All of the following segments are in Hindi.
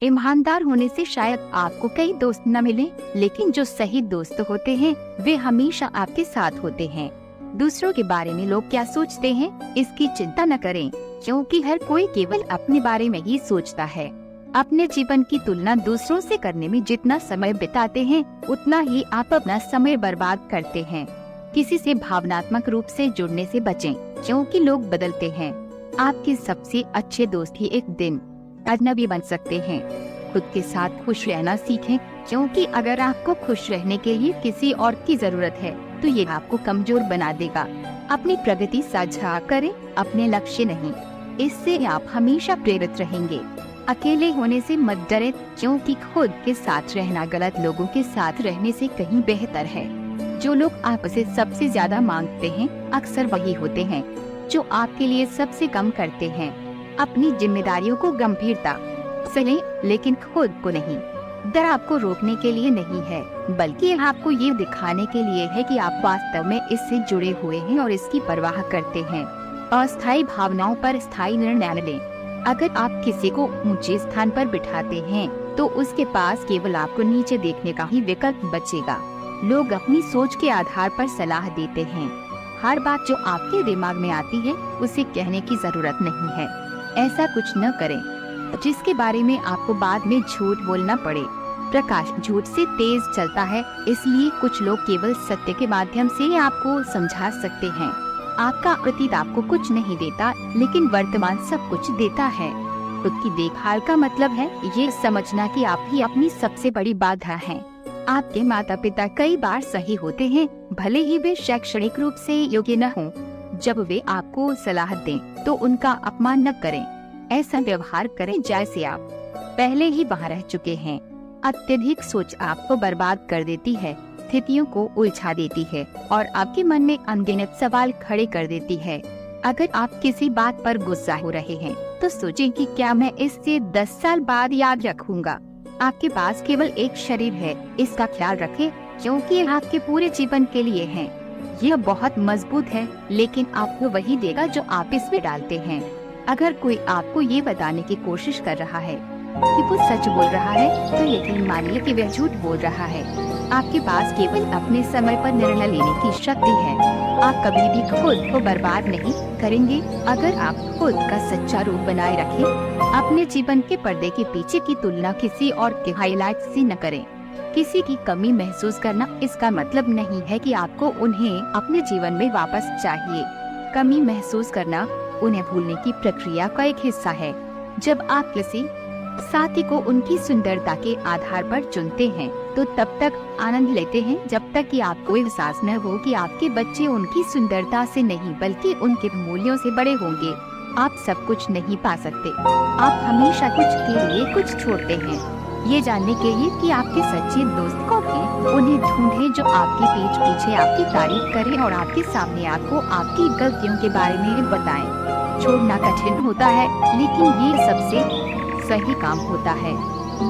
ईमानदार होने से शायद आपको कई दोस्त न मिले, लेकिन जो सही दोस्त होते हैं वे हमेशा आपके साथ होते हैं। दूसरों के बारे में लोग क्या सोचते हैं इसकी चिंता न करें, क्योंकि हर कोई केवल अपने बारे में ही सोचता है। अपने जीवन की तुलना दूसरों से करने में जितना समय बिताते हैं उतना ही आप अपना समय बर्बाद करते हैं। किसी से भावनात्मक रूप से जुड़ने से बचें, क्योंकि लोग बदलते हैं। आपके सबसे अच्छे दोस्त ही एक दिन अजनबी बन सकते हैं। खुद के साथ खुश रहना सीखें, क्योंकि अगर आपको खुश रहने के लिए किसी और की जरूरत है तो ये आपको कमजोर बना देगा। अपनी प्रगति साझा करें, अपने लक्ष्य नहीं। इससे आप हमेशा प्रेरित रहेंगे। अकेले होने से मत डरें, क्योंकि खुद के साथ रहना गलत लोगों के साथ रहने से कहीं बेहतर है। जो लोग आपसे सबसे ज्यादा मांगते हैं अक्सर वही होते हैं जो आपके लिए सबसे कम करते हैं। अपनी जिम्मेदारियों को गंभीरता से लें, लेकिन खुद को नहीं। डर आपको रोकने के लिए नहीं है, बल्कि आपको ये दिखाने के लिए है कि आप वास्तव में इससे जुड़े हुए हैं और इसकी परवाह करते हैं। अस्थायी भावनाओं पर स्थायी निर्णय लें। अगर आप किसी को ऊंचे स्थान पर बिठाते हैं तो उसके पास केवल आपको नीचे देखने का ही विकल्प बचेगा। लोग अपनी सोच के आधार पर सलाह देते हैं। हर बात जो आपके दिमाग में आती है उसे कहने की जरूरत नहीं है। ऐसा कुछ न करें जिसके बारे में आपको बाद में झूठ बोलना पड़े। प्रकाश झूठ से तेज चलता है, इसलिए कुछ लोग केवल सत्य के माध्यम से आपको समझा सकते हैं। आपका अतीत आपको कुछ नहीं देता, लेकिन वर्तमान सब कुछ देता है। खुद की देखभाल का मतलब है ये समझना कि आप ही अपनी सबसे बड़ी बाधा हैं। आपके माता पिता कई बार सही होते हैं, भले ही वे शैक्षणिक रूप से योग्य न हों। जब वे आपको सलाह दें तो उनका अपमान न करें। ऐसा व्यवहार करें जैसे आप पहले ही वहाँ रह चुके हैं। अत्यधिक सोच आपको बर्बाद कर देती है, स्थितियों को उलझा देती है और आपके मन में अनगिनत सवाल खड़े कर देती है। अगर आप किसी बात पर गुस्सा हो रहे हैं तो सोचें कि क्या मैं इससे 10 साल बाद याद रखूंगा। आपके पास केवल एक शरीर है, इसका ख्याल रखें, क्योंकि यह आपके पूरे जीवन के लिए है। यह बहुत मजबूत है, लेकिन आपको वही देगा जो आप इसमें डालते हैं। अगर कोई आपको ये बताने की कोशिश कर रहा है कि वो सच बोल रहा है तो यकीन मानिए कि वह झूठ बोल रहा है। आपके पास केवल अपने समय पर निर्णय लेने की शक्ति है। आप कभी भी खुद को बर्बाद नहीं करेंगे अगर आप खुद का सच्चा रूप बनाए रखें। अपने जीवन के पर्दे के पीछे की तुलना किसी और के हाईलाइट से न करें। किसी की कमी महसूस करना इसका मतलब नहीं है कि आपको उन्हें अपने जीवन में वापस चाहिए। कमी महसूस करना उन्हें भूलने की प्रक्रिया का एक हिस्सा है। जब आप किसी साथी को उनकी सुंदरता के आधार पर चुनते हैं तो तब तक आनंद लेते हैं जब तक कि आपको एहसास न हो कि आपके बच्चे उनकी सुंदरता से नहीं बल्कि उनके मूल्यों से बड़े होंगे। आप सब कुछ नहीं पा सकते, आप हमेशा कुछ के लिए कुछ छोड़ते हैं। ये जानने के लिए कि आपके सच्चे दोस्त कौन हैं, उन्हें ढूंढें जो आपके पीठ पीछे आपकी तारीफ करें और आपके सामने आपको आपकी गलतियों के बारे में बताएं। छोड़ना कठिन होता है, लेकिन ये सबसे सही काम होता है।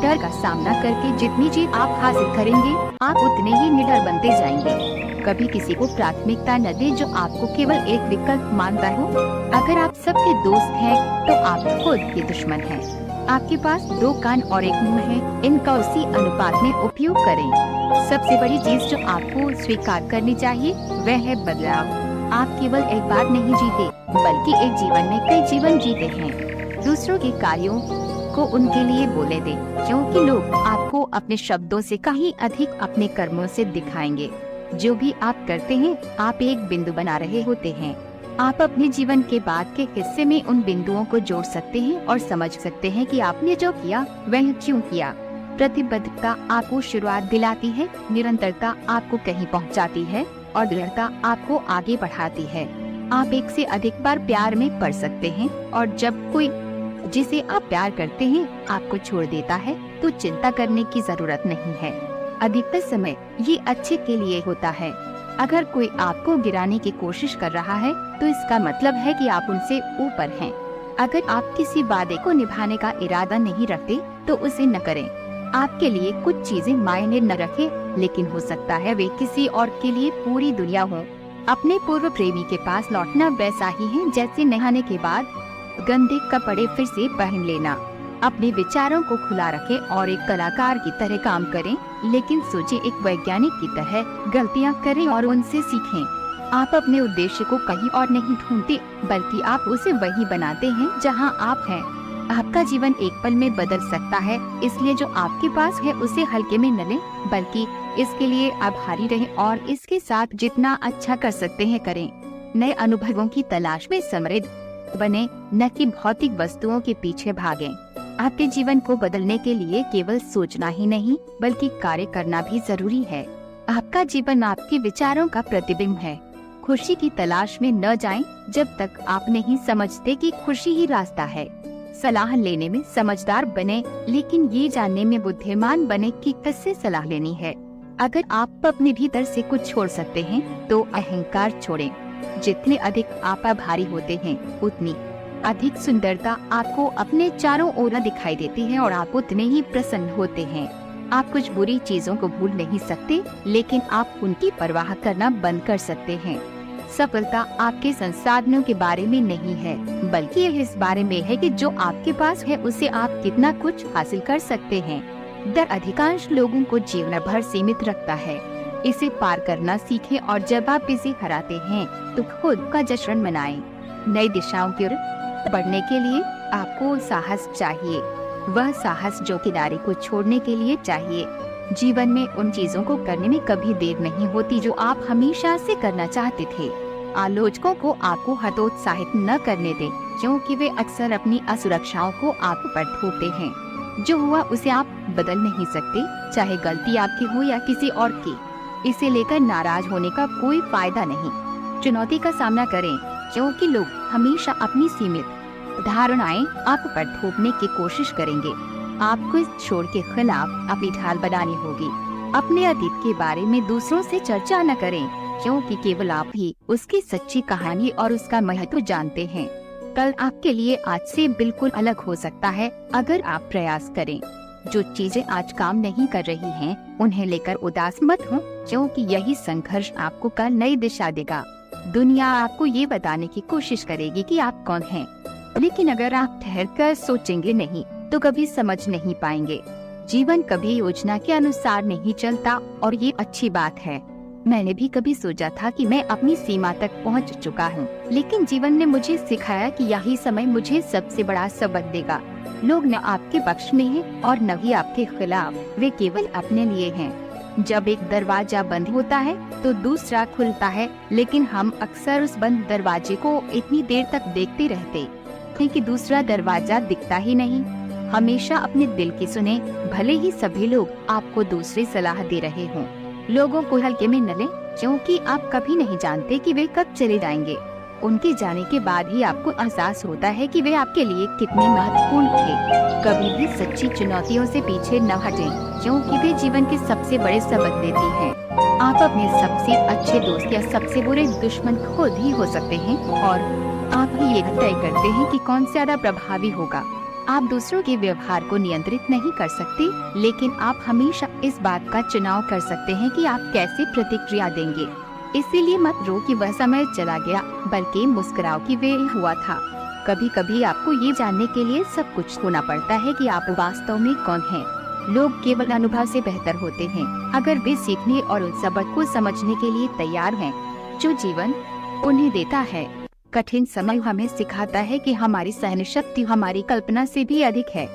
डर का सामना करके जितनी चीज आप हासिल करेंगे आप उतने ही निडर बनते जाएंगे। कभी किसी को प्राथमिकता न दें जो आपको केवल एक विकल्प मानता हो। अगर आप सबके दोस्त हैं तो आप खुद के दुश्मन हैं। आपके पास 2 कान और 1 मुंह है, इनका उसी अनुपात में उपयोग करें। सबसे बड़ी चीज जो आपको स्वीकार करनी चाहिए वह है बदलाव। आप केवल एक बार नहीं जीते, बल्कि एक जीवन में कई जीवन जीते हैं। दूसरों के कार्यों को उनके लिए बोले दें, क्योंकि लोग आपको अपने शब्दों से कहीं अधिक अपने कर्मों से दिखाएंगे। जो भी आप करते हैं आप एक बिंदु बना रहे होते हैं। आप अपने जीवन के बाद के हिस्से में उन बिंदुओं को जोड़ सकते हैं और समझ सकते हैं कि आपने जो किया वह क्यों किया। प्रतिबद्धता आपको शुरुआत दिलाती है, निरंतरता आपको कहीं पहुंचाती है और दृढ़ता आपको आगे बढ़ाती है। आप एक से अधिक बार प्यार में पड़ सकते हैं और जब कोई जिसे आप प्यार करते हैं आपको छोड़ देता है तो चिंता करने की जरूरत नहीं है। अधिकतर समय ये अच्छे के लिए होता है। अगर कोई आपको गिराने की कोशिश कर रहा है तो इसका मतलब है कि आप उनसे ऊपर हैं। अगर आप किसी वादे को निभाने का इरादा नहीं रखते तो उसे न करें। आपके लिए कुछ चीजें मायने न रखें, लेकिन हो सकता है वे किसी और के लिए पूरी दुनिया हो। अपने पूर्व प्रेमी के पास लौटना वैसा ही है जैसे नहाने के बाद गंदे कपड़े फिर से पहन लेना। अपने विचारों को खुला रखें और एक कलाकार की तरह काम करें, लेकिन सोचें एक वैज्ञानिक की तरह। गलतियां करें और उनसे सीखें। आप अपने उद्देश्य को कहीं और नहीं ढूंढते, बल्कि आप उसे वही बनाते हैं जहां आप हैं। आपका जीवन एक पल में बदल सकता है, इसलिए जो आपके पास है उसे हल्के में न लें, बल्कि इसके लिए आभारी रहें और इसके साथ जितना अच्छा कर सकते हैं करें। नए अनुभवों की तलाश में समृद्ध बने, न कि भौतिक वस्तुओं के पीछे भागें। आपके जीवन को बदलने के लिए केवल सोचना ही नहीं, बल्कि कार्य करना भी जरूरी है। आपका जीवन आपके विचारों का प्रतिबिंब है। खुशी की तलाश में न जाएं जब तक आप नहीं समझते कि खुशी ही रास्ता है। सलाह लेने में समझदार बने, लेकिन ये जानने में बुद्धिमान बने कि किससे सलाह लेनी है। अगर आप अपने भीतर से कुछ छोड़ सकते हैं तो अहंकार छोड़ें। जितने अधिक आप आभारी होते हैं, उतनी अधिक सुंदरता आपको अपने चारों ओर दिखाई देती है और आप उतने ही प्रसन्न होते हैं। आप कुछ बुरी चीजों को भूल नहीं सकते, लेकिन आप उनकी परवाह करना बंद कर सकते हैं। सफलता आपके संसाधनों के बारे में नहीं है, बल्कि यह इस बारे में है कि जो आपके पास है उसे आप कितना कुछ हासिल कर सकते हैं। डर अधिकांश लोगों को जीवन भर सीमित रखता है। इसे पार करना सीखें और जब आप इसे हराते हैं तो खुद का जश्न मनाएं। नई दिशाओं की ओर बढ़ने के लिए आपको साहस चाहिए, वह साहस जो किनारे को छोड़ने के लिए चाहिए। जीवन में उन चीजों को करने में कभी देर नहीं होती जो आप हमेशा से करना चाहते थे। आलोचकों को आपको हतोत्साहित न करने दें, क्योंकि वे अक्सर अपनी असुरक्षाओं को आप पर थोपते हैं। जो हुआ उसे आप बदल नहीं सकते, चाहे गलती आपकी हो या किसी और की। इसे लेकर नाराज होने का कोई फायदा नहीं। चुनौती का सामना करें, क्योंकि लोग हमेशा अपनी सीमित धारणाएं आप पर थोपने की कोशिश करेंगे। आपको इस छोर के खिलाफ अपनी ढाल बनानी होगी। अपने अतीत के बारे में दूसरों से चर्चा न करें, क्योंकि केवल आप ही उसकी सच्ची कहानी और उसका महत्व जानते हैं। कल आपके लिए आज से बिल्कुल अलग हो सकता है अगर आप प्रयास करें। जो चीजें आज काम नहीं कर रही हैं, उन्हें लेकर उदास मत हो, क्योंकि यही संघर्ष आपको कल नई दिशा देगा। दुनिया आपको ये बताने की कोशिश करेगी कि आप कौन हैं, लेकिन अगर आप ठहरकर सोचेंगे नहीं तो कभी समझ नहीं पाएंगे। जीवन कभी योजना के अनुसार नहीं चलता और ये अच्छी बात है। मैंने भी कभी सोचा था कि मैं अपनी सीमा तक पहुंच चुका हूं, लेकिन जीवन ने मुझे सिखाया कि यही समय मुझे सबसे बड़ा सबक देगा। लोग न आपके पक्ष में हैं और न ही आपके खिलाफ, वे केवल अपने लिए हैं। जब एक दरवाजा बंद होता है तो दूसरा खुलता है, लेकिन हम अक्सर उस बंद दरवाजे को इतनी देर तक देखते रहते हैं कि दूसरा दरवाजा दिखता ही नहीं। हमेशा अपने दिल की सुने, भले ही सभी लोग आपको दूसरी सलाह दे रहे हों। लोगों को हल्के में न लें, क्योंकि आप कभी नहीं जानते कि वे कब चले जाएंगे। उनके जाने के बाद ही आपको एहसास होता है कि वे आपके लिए कितने महत्वपूर्ण थे। कभी भी सच्ची चुनौतियों से पीछे न हटें, क्योंकि वे जीवन के सबसे बड़े सबक देती हैं। आप अपने सबसे अच्छे दोस्त या सबसे बुरे दुश्मन खुद ही हो सकते हैं और आप ही ये तय करते हैं कि कौन ज्यादा प्रभावी होगा। आप दूसरों के व्यवहार को नियंत्रित नहीं कर सकते, लेकिन आप हमेशा इस बात का चुनाव कर सकते हैं कि आप कैसे प्रतिक्रिया देंगे। इसीलिए मत रो कि वह समय चला गया, बल्कि मुस्कुराओ कि वे हुआ था। कभी कभी आपको ये जानने के लिए सब कुछ खोना पड़ता है कि आप वास्तव में कौन हैं। लोग केवल अनुभव से बेहतर होते हैं, अगर वे सीखने और उन सबक को समझने के लिए तैयार हैं जो जीवन उन्हें देता है। कठिन समय हमें सिखाता है कि हमारी सहन शक्ति हमारी कल्पना से भी अधिक है।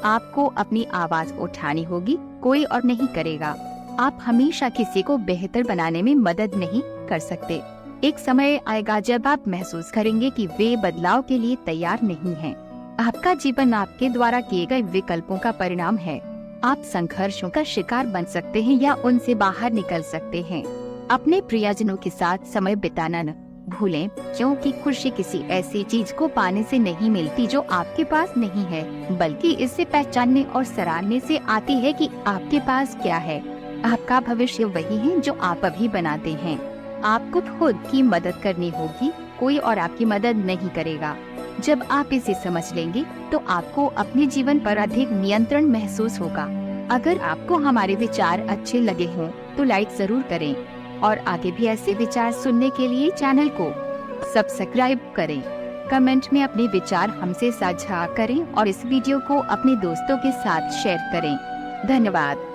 आपको अपनी आवाज उठानी होगी, कोई और नहीं करेगा। आप हमेशा किसी को बेहतर बनाने में मदद नहीं कर सकते। एक समय आएगा जब आप महसूस करेंगे कि वे बदलाव के लिए तैयार नहीं हैं। आपका जीवन आपके द्वारा किए गए विकल्पों का परिणाम है। आप संघर्षों का शिकार बन सकते हैं या उनसे बाहर निकल सकते हैं। अपने प्रियजनों के साथ समय बिताना न भूलें, क्योंकि खुशी किसी ऐसी चीज को पाने से नहीं मिलती जो आपके पास नहीं है, बल्कि इसे पहचानने और सराहने से आती है कि आपके पास क्या है। आपका भविष्य वही है जो आप अभी बनाते हैं। आपको खुद की मदद करनी होगी, कोई और आपकी मदद नहीं करेगा। जब आप इसे समझ लेंगे तो आपको अपने जीवन पर अधिक नियंत्रण महसूस होगा। अगर आपको हमारे विचार अच्छे लगे हों तो लाइक जरूर करें और आगे भी ऐसे विचार सुनने के लिए चैनल को सब्सक्राइब करें। कमेंट में अपने विचार हमसे साझा करें और इस वीडियो को अपने दोस्तों के साथ शेयर करें। धन्यवाद।